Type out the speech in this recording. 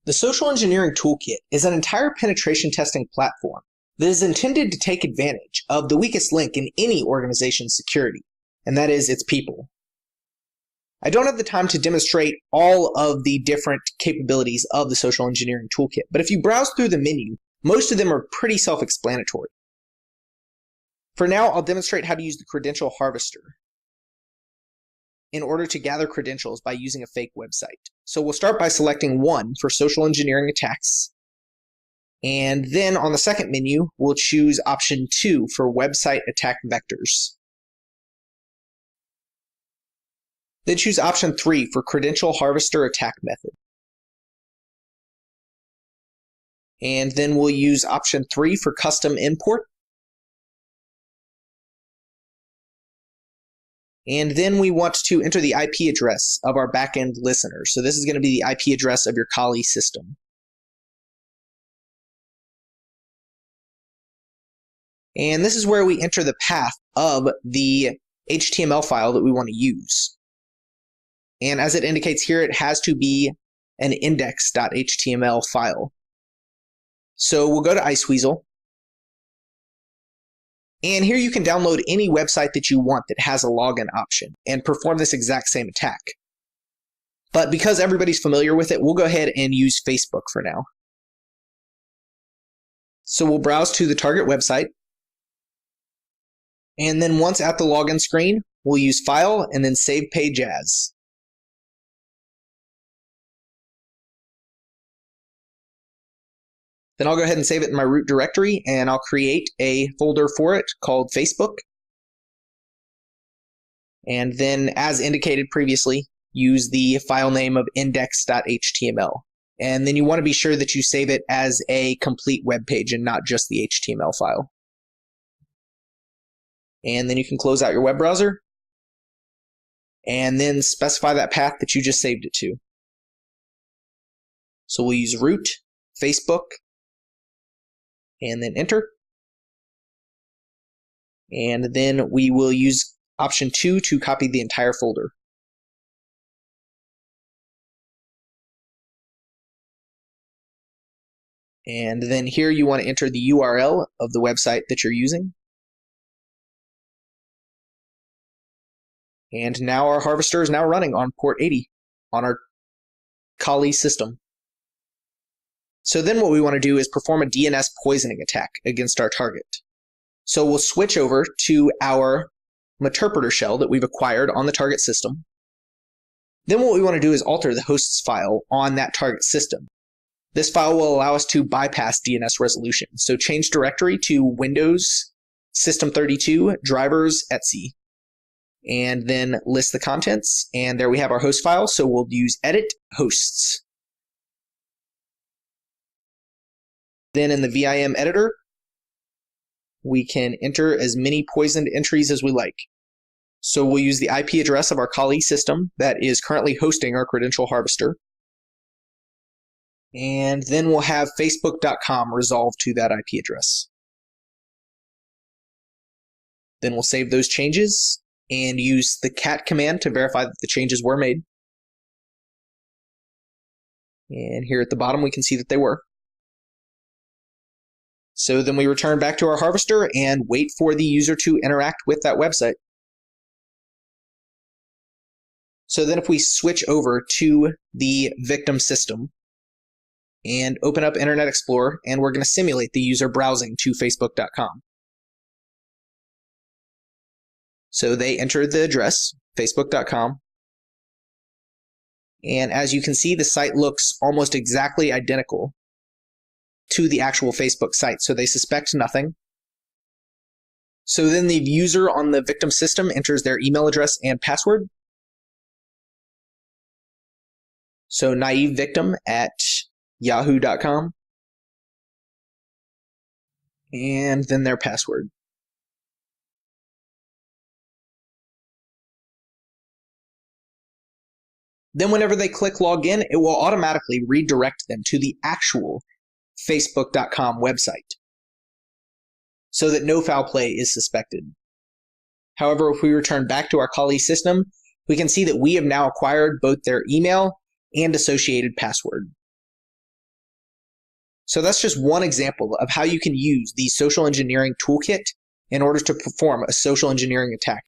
The Social Engineering Toolkit is an entire penetration testing platform that is intended to take advantage of the weakest link in any organization's security, and that is its people. I don't have the time to demonstrate all of the different capabilities of the Social Engineering Toolkit, but if you browse through the menu, most of them are pretty self-explanatory. For now, I'll demonstrate how to use the Credential Harvester in order to gather credentials by using a fake website. So we'll start by selecting 1 for social engineering attacks. And then on the second menu, we'll choose option 2 for website attack vectors. Then choose option 3 for Credential Harvester attack method. And then we'll use option 3 for custom import. And then we want to enter the IP address of our backend listener. So this is going to be the IP address of your Kali system. And this is where we enter the path of the HTML file that we want to use. And as it indicates here, it has to be an index.html file. So we'll go to Iceweasel. And here you can download any website that you want that has a login option and perform this exact same attack. But because everybody's familiar with it, we'll go ahead and use Facebook for now. So we'll browse to the target website. And then once at the login screen, we'll use File and then Save Page As. Then I'll go ahead and save it in my root directory, and I'll create a folder for it called Facebook. And then, as indicated previously, use the file name of index.html. And then you want to be sure that you save it as a complete web page and not just the HTML file. And then you can close out your web browser, and then specify that path that you just saved it to. So we'll use root, Facebook, and then enter. And then we will use option 2 to copy the entire folder. And then here you want to enter the URL of the website that you're using. And now our harvester is now running on port 80 on our Kali system. So then what we want to do is perform a DNS poisoning attack against our target. So we'll switch over to our Meterpreter shell that we've acquired on the target system. Then what we want to do is alter the hosts file on that target system. This file will allow us to bypass DNS resolution. So change directory to Windows, System32, drivers, etc. And then list the contents. And there we have our host file. So we'll use edit hosts. Then in the VIM editor, we can enter as many poisoned entries as we like. So we'll use the IP address of our Kali system that is currently hosting our Credential Harvester. And then we'll have facebook.com resolved to that IP address. Then we'll save those changes and use the cat command to verify that the changes were made. And here at the bottom, we can see that they were. So then we return back to our harvester and wait for the user to interact with that website. So then if we switch over to the victim system and open up Internet Explorer, and we're going to simulate the user browsing to facebook.com. So they enter the address, facebook.com. And as you can see, the site looks almost exactly identical to the actual Facebook site, so they suspect nothing. So then the user on the victim system enters their email address and password. So naivevictim@yahoo.com. And then their password. Then whenever they click login, it will automatically redirect them to the actual facebook.com website so that no foul play is suspected. However, if we return back to our Kali system, we can see that we have now acquired both their email and associated password. So that's just one example of how you can use the social engineering toolkit in order to perform a social engineering attack